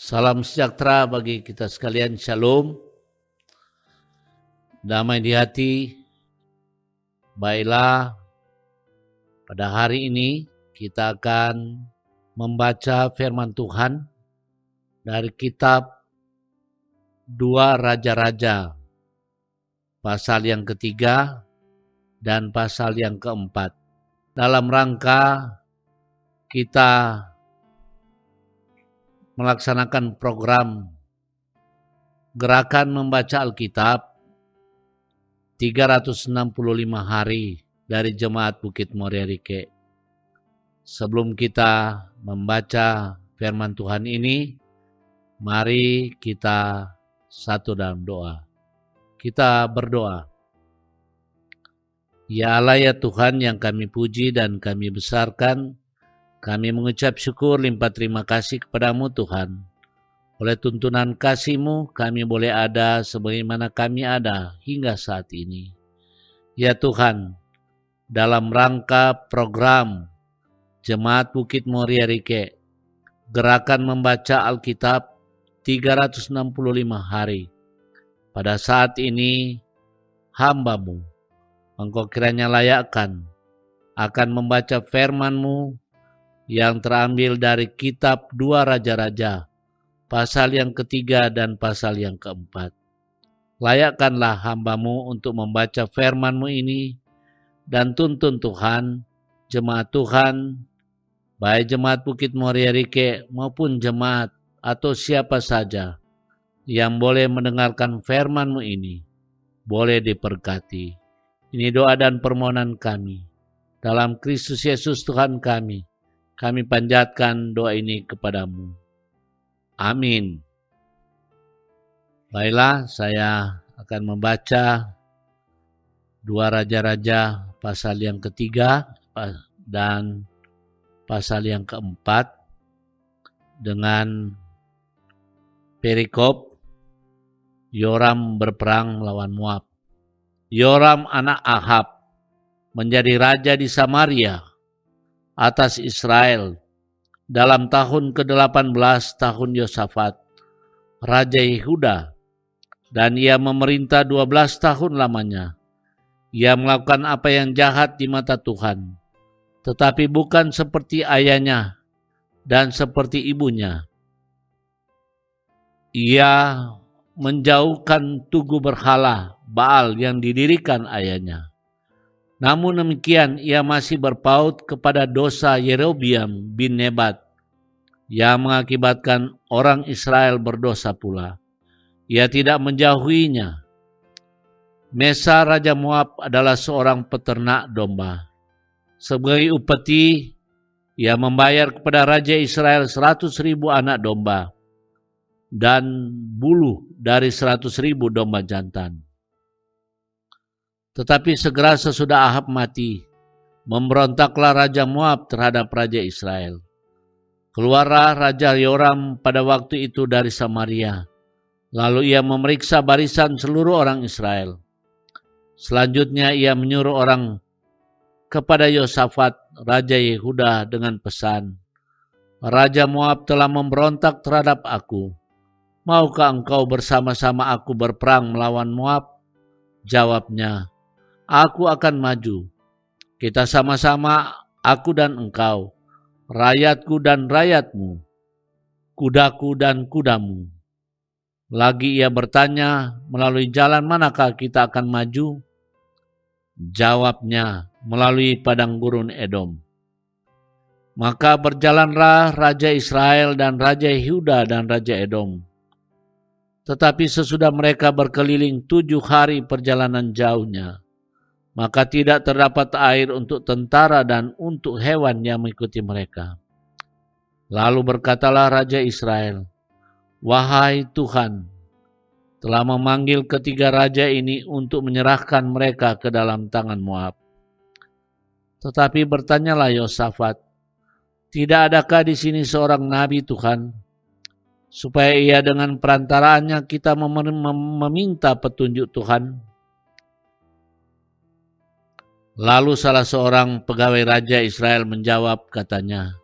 Salam sejahtera bagi kita sekalian, shalom, damai di hati. Baiklah, pada hari ini kita akan membaca firman Tuhan dari kitab 2 Raja-Raja, pasal yang ketiga dan pasal yang keempat. Dalam rangka kita melaksanakan program Gerakan Membaca Alkitab 365 hari dari Jemaat Bukit Moria Rike. Sebelum kita membaca firman Tuhan ini, mari kita satu dalam doa. Kita berdoa. Ya Allah, ya Tuhan yang kami puji dan kami besarkan, kami mengucap syukur limpah terima kasih kepadamu Tuhan. Oleh tuntunan kasih-Mu kami boleh ada sebagaimana kami ada hingga saat ini. Ya Tuhan, dalam rangka program Jemaat Bukit Moria Rike, Gerakan Membaca Alkitab 365 hari. Pada saat ini hamba-Mu, Engkau kiranya layakkan akan membaca firman-Mu yang terambil dari kitab 2 Raja-Raja, pasal yang ketiga dan pasal yang keempat. Layakkanlah hamba-Mu untuk membaca firman-Mu ini, dan tuntun Tuhan, jemaat Tuhan, baik jemaat Bukit Moria Rike maupun jemaat atau siapa saja yang boleh mendengarkan firman-Mu ini, boleh diberkati. Ini doa dan permohonan kami. Dalam Kristus Yesus Tuhan kami panjatkan doa ini kepadamu. Amin. Baiklah, saya akan membaca 2 Raja-Raja pasal yang ketiga dan pasal yang keempat dengan perikop Yoram berperang melawan Moab. Yoram anak Ahab menjadi raja di Samaria atas Israel dalam tahun ke-18 tahun Yosafat, Raja Yehuda, dan ia memerintah 12 tahun lamanya. Ia melakukan apa yang jahat di mata Tuhan, tetapi bukan seperti ayahnya dan seperti ibunya. Ia menjauhkan tugu berhala Baal yang didirikan ayahnya. Namun demikian ia masih berpaut kepada dosa Yerobiam bin Nebat yang mengakibatkan orang Israel berdosa pula. Ia tidak menjauhinya. Mesa Raja Moab adalah seorang peternak domba. Sebagai upeti, ia membayar kepada Raja Israel 100.000 anak domba dan bulu dari 100.000 domba jantan. Tetapi segera sesudah Ahab mati, memberontaklah Raja Moab terhadap Raja Israel. Keluarlah Raja Yoram pada waktu itu dari Samaria. Lalu ia memeriksa barisan seluruh orang Israel. Selanjutnya ia menyuruh orang kepada Yosafat, Raja Yehuda dengan pesan, Raja Moab telah memberontak terhadap aku. Maukah engkau bersama-sama aku berperang melawan Moab? Jawabnya, aku akan maju. Kita sama-sama, aku dan engkau, rakyatku dan rakyatmu, kudaku dan kudamu. Lagi ia bertanya, melalui jalan manakah kita akan maju? Jawabnya, melalui padang gurun Edom. Maka berjalanlah Raja Israel dan Raja Yehuda dan Raja Edom. Tetapi sesudah mereka berkeliling 7 hari perjalanan jauhnya, maka tidak terdapat air untuk tentara dan untuk hewan yang mengikuti mereka. Lalu berkatalah Raja Israel, wahai Tuhan, telah memanggil ketiga raja ini untuk menyerahkan mereka ke dalam tangan Moab. Tetapi bertanyalah Yosafat, tidak adakah di sini seorang nabi Tuhan? supaya ia dengan perantaraannya kita meminta petunjuk Tuhan. Lalu salah seorang pegawai raja Israel menjawab, katanya,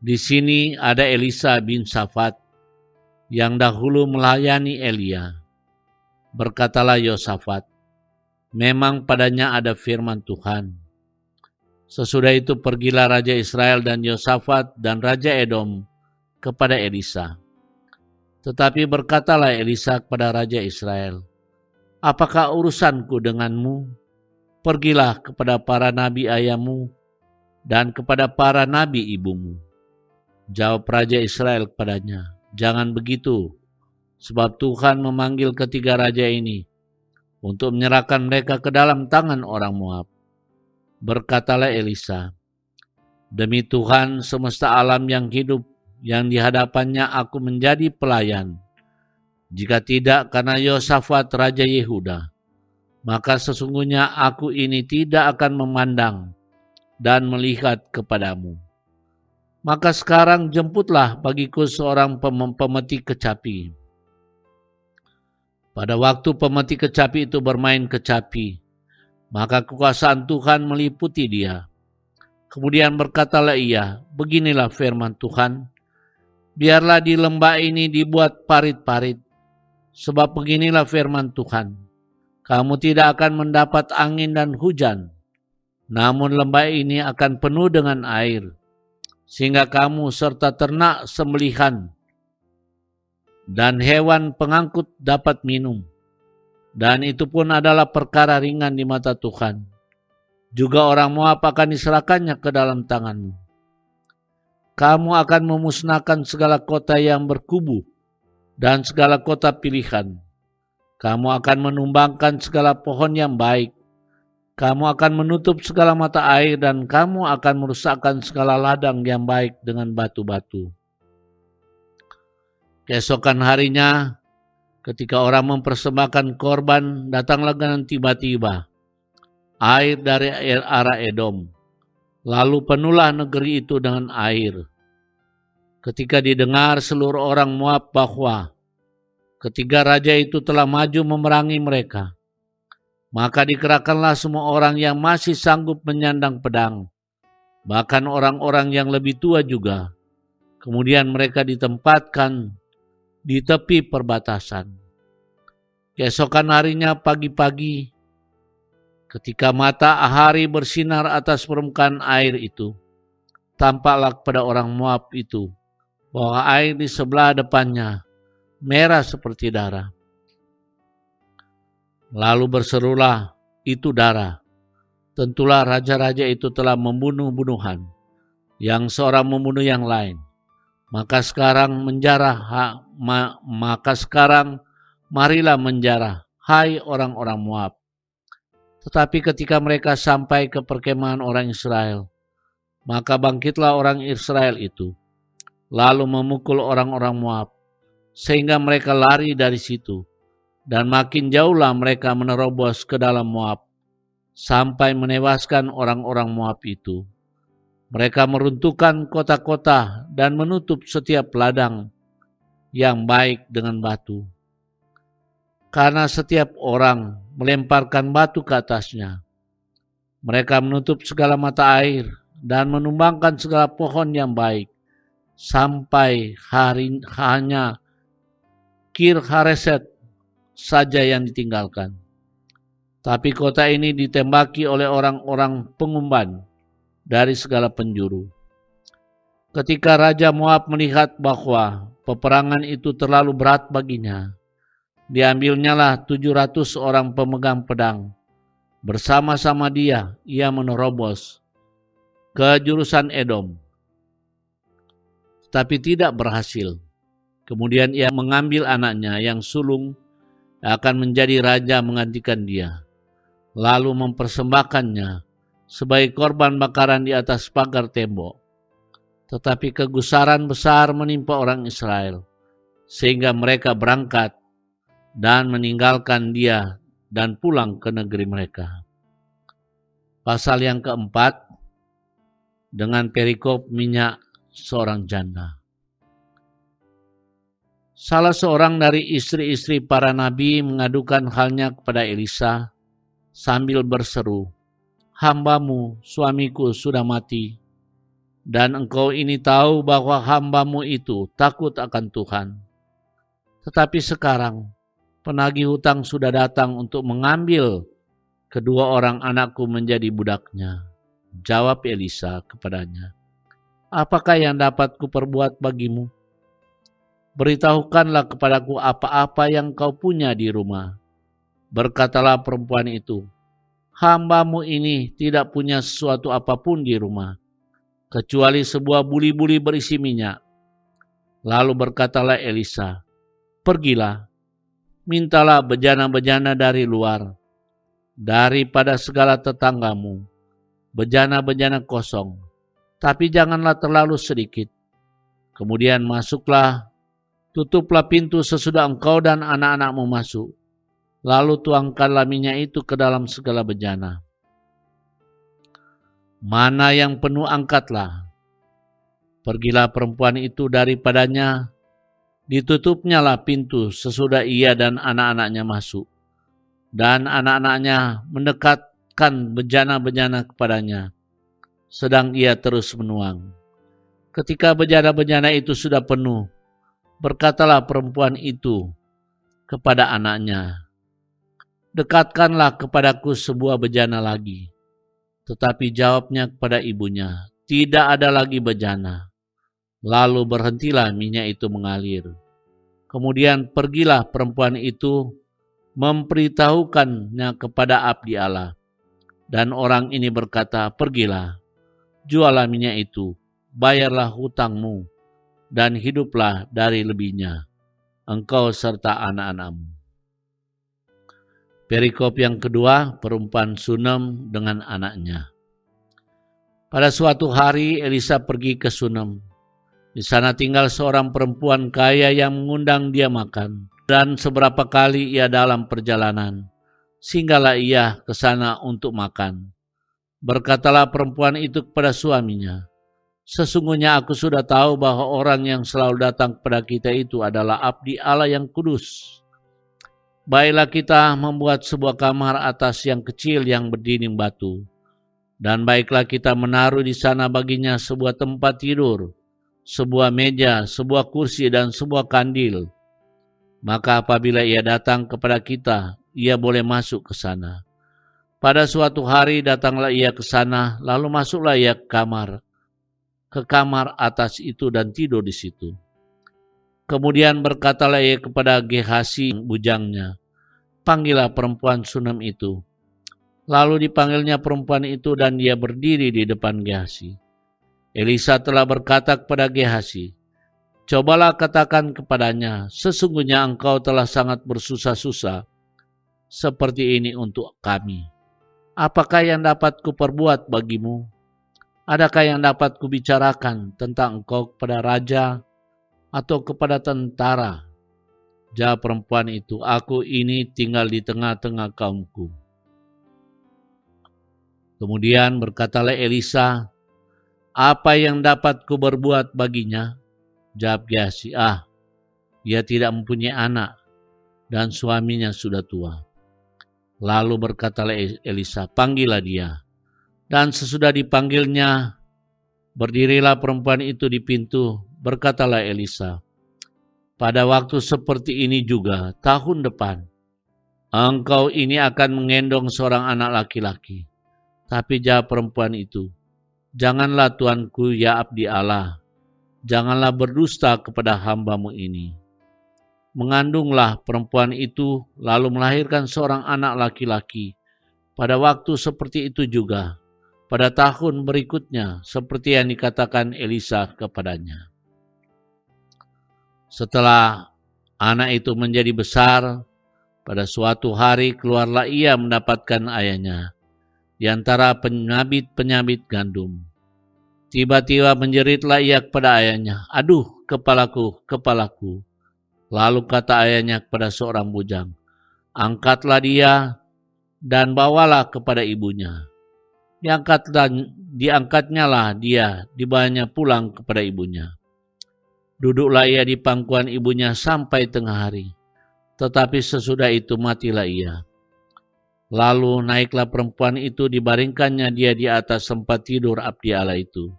"Di sini ada Elisa bin Safat yang dahulu melayani Elia." Berkatalah Yosafat, "Memang padanya ada firman Tuhan." Sesudah itu pergilah Raja Israel dan Yosafat dan Raja Edom kepada Elisa. Tetapi berkatalah Elisa kepada Raja Israel, "Apakah urusanku denganmu? Pergilah kepada para nabi ayahmu dan kepada para nabi ibumu." Jawab Raja Israel kepadanya, "Jangan begitu, sebab Tuhan memanggil ketiga raja ini untuk menyerahkan mereka ke dalam tangan orang Moab." Berkatalah Elisa, "Demi Tuhan semesta alam yang hidup, yang di hadapannya aku menjadi pelayan, jika tidak karena Yosafat Raja Yehuda, maka sesungguhnya aku ini tidak akan memandang dan melihat kepadamu. Maka sekarang jemputlah bagiku seorang pemetik kecapi." Pada waktu pemetik kecapi itu bermain kecapi, maka kekuasaan Tuhan meliputi dia. Kemudian berkatalah ia, "Beginilah firman Tuhan, biarlah di lembah ini dibuat parit-parit, sebab beginilah firman Tuhan, kamu tidak akan mendapat angin dan hujan, namun lembah ini akan penuh dengan air, sehingga kamu serta ternak sembelihan dan hewan pengangkut dapat minum. Dan itu pun adalah perkara ringan di mata Tuhan. Juga orang Moab akan diserahkannya ke dalam tanganmu. Kamu akan memusnahkan segala kota yang berkubu dan segala kota pilihan. Kamu akan menumbangkan segala pohon yang baik. Kamu akan menutup segala mata air dan kamu akan merusakkan segala ladang yang baik dengan batu-batu." Keesokan harinya, ketika orang mempersembahkan korban, datanglah dengan tiba-tiba air dari arah Edom. Lalu penuhlah negeri itu dengan air. Ketika didengar seluruh orang Moab bahwa ketiga raja itu telah maju memerangi mereka, maka dikerahkanlah semua orang yang masih sanggup menyandang pedang, bahkan orang-orang yang lebih tua juga. Kemudian mereka ditempatkan di tepi perbatasan. Keesokan harinya pagi-pagi, ketika matahari bersinar atas permukaan air itu, tampaklah kepada orang Moab itu bahwa air di sebelah depannya merah seperti darah. Lalu berserulah, "Itu darah. Tentulah raja-raja itu telah membunuh-bunuhan, yang seorang membunuh yang lain. Maka sekarang marilah menjarah, hai orang-orang Moab." Tetapi ketika mereka sampai ke perkemahan orang Israel, maka bangkitlah orang Israel itu, lalu memukul orang-orang Moab, sehingga mereka lari dari situ, dan makin jauhlah mereka menerobos ke dalam Moab, sampai menewaskan orang-orang Moab itu. Mereka meruntuhkan kota-kota dan menutup setiap ladang yang baik dengan batu. Karena setiap orang melemparkan batu ke atasnya, mereka menutup segala mata air dan menumbangkan segala pohon yang baik, sampai hanya Kir Hareset saja yang ditinggalkan. Tapi kota ini ditembaki oleh orang-orang pengumban dari segala penjuru. Ketika Raja Moab melihat bahwa peperangan itu terlalu berat baginya, diambilnyalah 700 orang pemegang pedang. Bersama-sama dia, ia menerobos ke jurusan Edom, tapi tidak berhasil. Kemudian ia mengambil anaknya yang sulung akan menjadi raja menggantikan dia, lalu mempersembahkannya sebagai korban bakaran di atas pagar tembok. Tetapi kegusaran besar menimpa orang Israel, sehingga mereka berangkat dan meninggalkan dia dan pulang ke negeri mereka. Pasal yang keempat, dengan perikop minyak seorang janda. Salah seorang dari istri-istri para nabi mengadukan halnya kepada Elisa sambil berseru, "Hambamu, suamiku sudah mati, dan engkau ini tahu bahwa hambamu itu takut akan Tuhan. Tetapi sekarang penagih hutang sudah datang untuk mengambil kedua orang anakku menjadi budaknya." Jawab Elisa kepadanya, "Apakah yang dapat kuperbuat bagimu? Beritahukanlah kepadaku apa-apa yang kau punya di rumah." Berkatalah perempuan itu, "Hambamu ini tidak punya sesuatu apapun di rumah, kecuali sebuah buli-buli berisi minyak." Lalu berkatalah Elisa, "Pergilah, mintalah bejana-bejana dari luar, daripada segala tetanggamu, bejana-bejana kosong, tapi janganlah terlalu sedikit. Kemudian masuklah, tutuplah pintu sesudah engkau dan anak-anakmu masuk. Lalu tuangkanlah minyak itu ke dalam segala bejana. Mana yang penuh angkatlah." Pergilah perempuan itu daripadanya, ditutupnyalah pintu sesudah ia dan anak-anaknya masuk. Dan anak-anaknya mendekatkan bejana-bejana kepadanya, sedang ia terus menuang. Ketika bejana-bejana itu sudah penuh, berkatalah perempuan itu kepada anaknya, "Dekatkanlah kepadaku sebuah bejana lagi." Tetapi jawabnya kepada ibunya, "Tidak ada lagi bejana." Lalu berhentilah minyak itu mengalir. Kemudian pergilah perempuan itu memberitahukannya kepada abdi Allah. Dan orang ini berkata, "Pergilah, jualah minyak itu, bayarlah hutangmu, dan hiduplah dari lebihnya, engkau serta anak-anakmu." Perikop yang kedua, perempuan Sunem dengan anaknya. Pada suatu hari Elisa pergi ke Sunem. Di sana tinggal seorang perempuan kaya yang mengundang dia makan. Dan seberapa kali ia dalam perjalanan, singgahlah ia ke sana untuk makan. Berkatalah perempuan itu kepada suaminya, "Sesungguhnya aku sudah tahu bahwa orang yang selalu datang kepada kita itu adalah abdi Allah yang kudus. Baiklah kita membuat sebuah kamar atas yang kecil yang berdinding batu. Dan baiklah kita menaruh di sana baginya sebuah tempat tidur, sebuah meja, sebuah kursi, dan sebuah kandil. Maka apabila ia datang kepada kita, ia boleh masuk ke sana." Pada suatu hari datanglah ia ke sana, lalu masuklah ia ke kamar atas itu dan tidur di situ. Kemudian berkatalah ia kepada Gehasi bujangnya, "Panggillah perempuan Sunem itu." Lalu dipanggilnya perempuan itu dan dia berdiri di depan Gehasi. Elisa telah berkata kepada Gehasi, "Cobalah katakan kepadanya, sesungguhnya engkau telah sangat bersusah-susah seperti ini untuk kami. Apakah yang dapat kuperbuat bagimu? Adakah yang dapat kubicarakan tentang engkau kepada raja atau kepada tentara?" Jawab perempuan itu, "Aku ini tinggal di tengah-tengah kaumku." Kemudian berkatalah Elisa, "Apa yang dapat kuberbuat baginya?" Jawab Gehasi, "Dia tidak mempunyai anak dan suaminya sudah tua." Lalu berkatalah Elisa, "Panggillah dia." Dan sesudah dipanggilnya, berdirilah perempuan itu di pintu. Berkatalah Elisa, "Pada waktu seperti ini juga, tahun depan, engkau ini akan mengendong seorang anak laki-laki." Tapi jawab perempuan itu, "Janganlah tuanku ya abdi Allah, janganlah berdusta kepada hambamu ini." Mengandunglah perempuan itu, lalu melahirkan seorang anak laki-laki. Pada waktu seperti itu juga, pada tahun berikutnya, seperti yang dikatakan Elisa kepadanya. Setelah anak itu menjadi besar, pada suatu hari keluarlah ia mendapatkan ayahnya di antara penyabit-penyabit gandum. Tiba-tiba menjeritlah ia kepada ayahnya, "Aduh, kepalaku, kepalaku." Lalu kata ayahnya kepada seorang bujang, "Angkatlah dia dan bawalah kepada ibunya." Diangkatnyalah dia, dibawanya pulang kepada ibunya. Duduklah ia di pangkuan ibunya sampai tengah hari, tetapi sesudah itu matilah ia. Lalu naiklah perempuan itu, dibaringkannya dia di atas tempat tidur abdi Allah itu.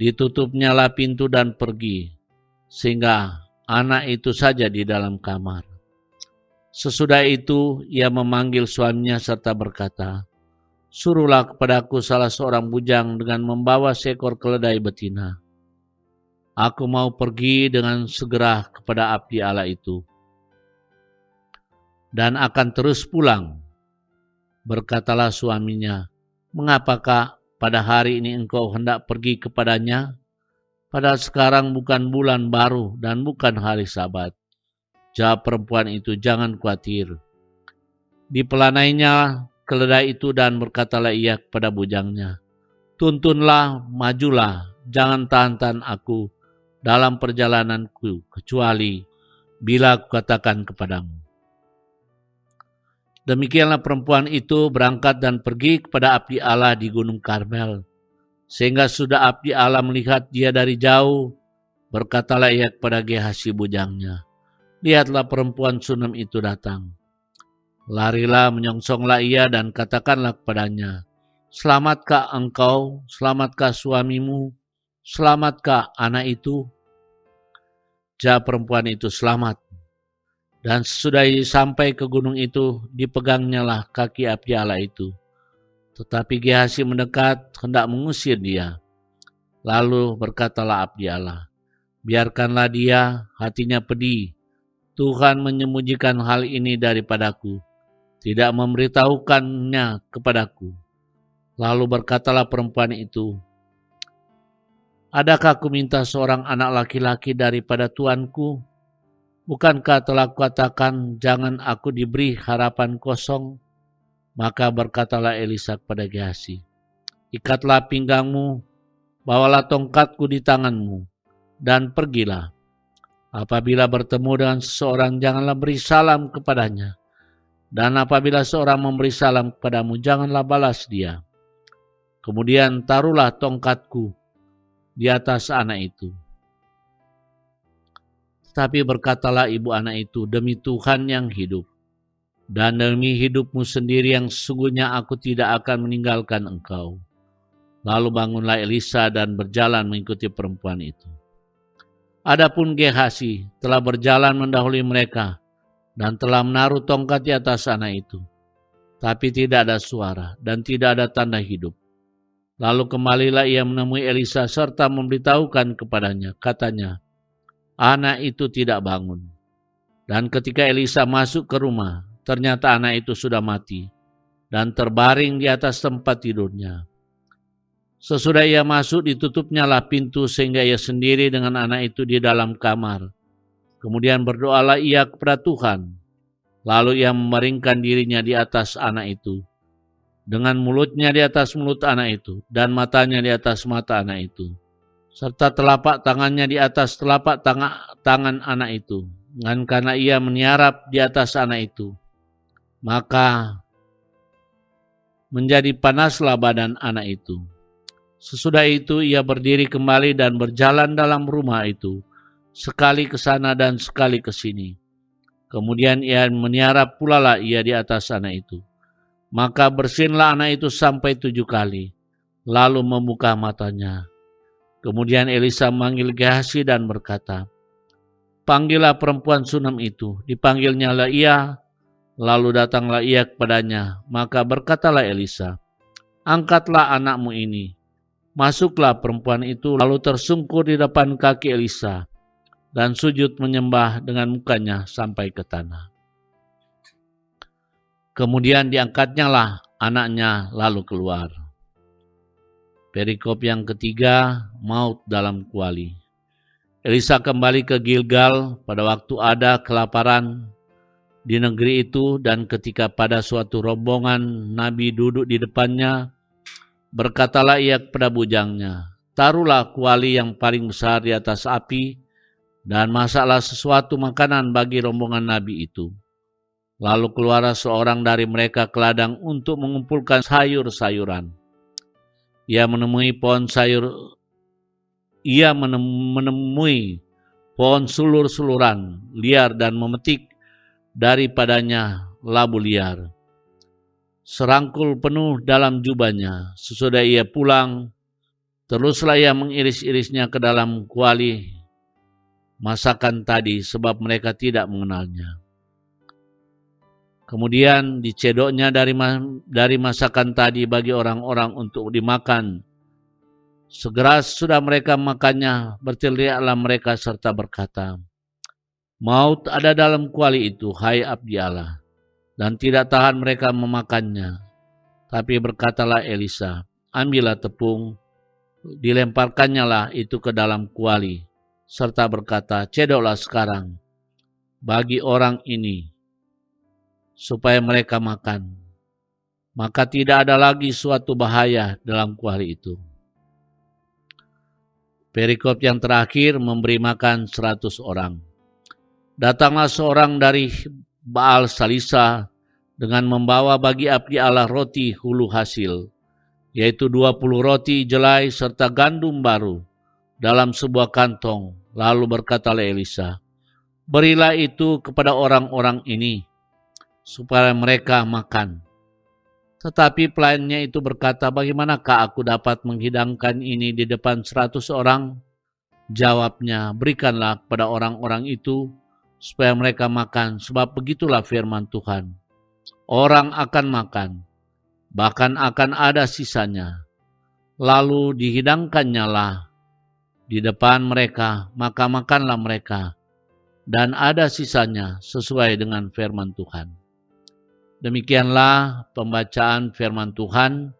Ditutupnyalah pintu dan pergi, sehingga anak itu saja di dalam kamar. Sesudah itu ia memanggil suaminya serta berkata, "Suruhlah kepadaku salah seorang bujang dengan membawa seekor keledai betina. Aku mau pergi dengan segera kepada abdi Allah itu, dan akan terus pulang." Berkatalah suaminya, "Mengapakah pada hari ini engkau hendak pergi kepadanya? Padahal sekarang bukan bulan baru dan bukan hari Sabat." Jawab perempuan itu, "Jangan khawatir." Dipelanainya keledai itu dan berkatalah ia kepada bujangnya, "Tuntunlah, majulah, jangan tahan-tahan aku dalam perjalananku, kecuali bila kukatakan kepadamu." Demikianlah perempuan itu berangkat dan pergi kepada abdi Allah di Gunung Karmel. Sehingga sudah abdi Allah melihat dia dari jauh, berkatalah ia kepada Gehazi bujangnya, "Lihatlah perempuan Sunem itu datang." Larilah, menyongsonglah ia dan katakanlah kepadanya, "Selamatkah engkau? Selamatkah suamimu? Selamatkah anak itu?" Jawab perempuan itu, "Selamat." Dan sesudah sampai ke gunung itu, dipegangnyalah kaki abdi Allah itu. Tetapi Gehazi mendekat, hendak mengusir dia. Lalu berkatalah abdi Allah, "Biarkanlah dia, hatinya pedih. Tuhan menyembunyikan hal ini daripadaku, tidak memberitahukannya kepadaku." Lalu berkatalah perempuan itu, "Adakah aku minta seorang anak laki-laki daripada tuanku? Bukankah telah kukatakan, jangan aku diberi harapan kosong?" Maka berkatalah Elisa kepada Gehazi, "Ikatlah pinggangmu, bawalah tongkatku di tanganmu, dan pergilah. Apabila bertemu dengan seseorang, janganlah beri salam kepadanya. Dan apabila seorang memberi salam kepadamu, janganlah balas dia. Kemudian taruhlah tongkatku di atas anak itu." Tapi berkatalah ibu anak itu, "Demi Tuhan yang hidup, dan demi hidupmu sendiri yang sesungguhnya aku tidak akan meninggalkan engkau." Lalu bangunlah Elisa dan berjalan mengikuti perempuan itu. Adapun Gehazi telah berjalan mendahului mereka dan telah menaruh tongkat di atas anak itu. Tapi tidak ada suara dan tidak ada tanda hidup. Lalu kembalilah ia menemui Elisa serta memberitahukan kepadanya, katanya, "Anak itu tidak bangun." Dan ketika Elisa masuk ke rumah, ternyata anak itu sudah mati dan terbaring di atas tempat tidurnya. Sesudah ia masuk, ditutupnyalah pintu sehingga ia sendiri dengan anak itu di dalam kamar. Kemudian berdoalah ia kepada Tuhan. Lalu ia memeringkan dirinya di atas anak itu, dengan mulutnya di atas mulut anak itu, dan matanya di atas mata anak itu, serta telapak tangannya di atas telapak tangan anak itu. Dan karena ia meniarap di atas anak itu, maka menjadi panaslah badan anak itu. Sesudah itu ia berdiri kembali dan berjalan dalam rumah itu, sekali ke sana dan sekali ke sini. Kemudian ia meniarap pula ia di atas anak itu. Maka bersinlah anak itu sampai 7 kali, lalu membuka matanya. Kemudian Elisa memanggil Gehazi dan berkata, "Panggillah perempuan Sunem itu." Dipanggilnyalah ia, lalu datanglah ia kepadanya. Maka berkatalah Elisa, "Angkatlah anakmu ini." Masuklah perempuan itu, lalu tersungkur di depan kaki Elisa dan sujud menyembah dengan mukanya sampai ke tanah. Kemudian diangkatnyalah anaknya lalu keluar. Perikop yang ketiga, maut dalam kuali. Elisa kembali ke Gilgal pada waktu ada kelaparan di negeri itu, dan ketika pada suatu rombongan nabi duduk di depannya, berkatalah ia kepada bujangnya, "Taruhlah kuali yang paling besar di atas api dan masaklah sesuatu makanan bagi rombongan nabi itu." Lalu keluarlah seorang dari mereka ke ladang untuk mengumpulkan sayur-sayuran. Ia menemui pohon sulur-suluran liar dan memetik daripadanya labu liar. Serangkul penuh dalam jubahnya. Sesudah ia pulang, teruslah ia mengiris-irisnya ke dalam kuali masakan tadi, sebab mereka tidak mengenalnya. Kemudian dicedoknya dari masakan tadi bagi orang-orang untuk dimakan. Segera sudah mereka makannya, berteriaklah mereka serta berkata, "Maut ada dalam kuali itu, hai abdi Allah." Dan tidak tahan mereka memakannya. Tapi berkatalah Elisa, "Ambillah tepung, dilemparkannya lah itu ke dalam kuali, serta berkata, cedoklah sekarang bagi orang ini, supaya mereka makan. Maka tidak ada lagi suatu bahaya dalam kuali itu." Perikop yang terakhir memberi makan 100 orang. Datanglah seorang dari Baal Salisa dengan membawa bagi abdi Allah roti hulu hasil, yaitu 20 roti jelai serta gandum baru dalam sebuah kantong. Lalu berkatalah Elisa, "Berilah itu kepada orang-orang ini, supaya mereka makan." Tetapi pelayannya itu berkata, "Bagaimanakah aku dapat menghidangkan ini di depan 100 orang? Jawabnya, "Berikanlah kepada orang-orang itu, supaya mereka makan, sebab begitulah firman Tuhan. Orang akan makan, bahkan akan ada sisanya. Lalu dihidangkannya lah di depan mereka, maka makanlah mereka, dan ada sisanya sesuai dengan firman Tuhan." Demikianlah pembacaan firman Tuhan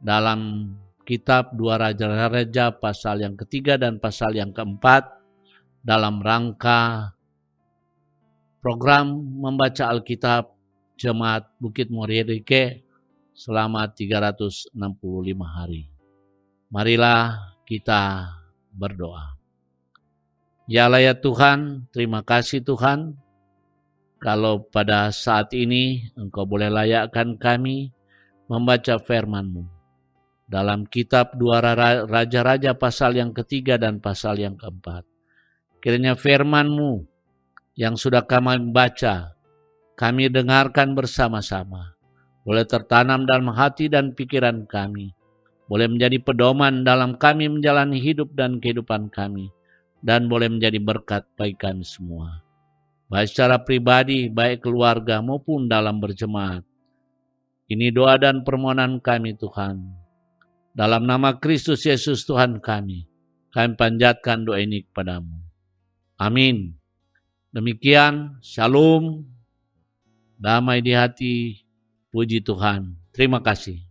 dalam kitab 2 Raja-Raja pasal yang ketiga dan pasal yang keempat dalam rangka program membaca Alkitab Jemaat Bukit Moririke selama 365 hari. Marilah kita berdoa. Ya Allah ya Tuhan, terima kasih Tuhan, kalau pada saat ini Engkau boleh layakkan kami membaca firman-Mu dalam kitab 2 Raja-Raja pasal yang ketiga dan pasal yang keempat. Kiranya firman-Mu yang sudah kami baca, kami dengarkan bersama-sama, boleh tertanam dalam hati dan pikiran kami, boleh menjadi pedoman dalam kami menjalani hidup dan kehidupan kami, dan boleh menjadi berkat bagi kami semua, baik secara pribadi, baik keluarga maupun dalam berjemaat. Ini doa dan permohonan kami Tuhan. Dalam nama Kristus Yesus Tuhan kami panjatkan doa ini kepadamu. Amin. Demikian, shalom, damai di hati, puji Tuhan. Terima kasih.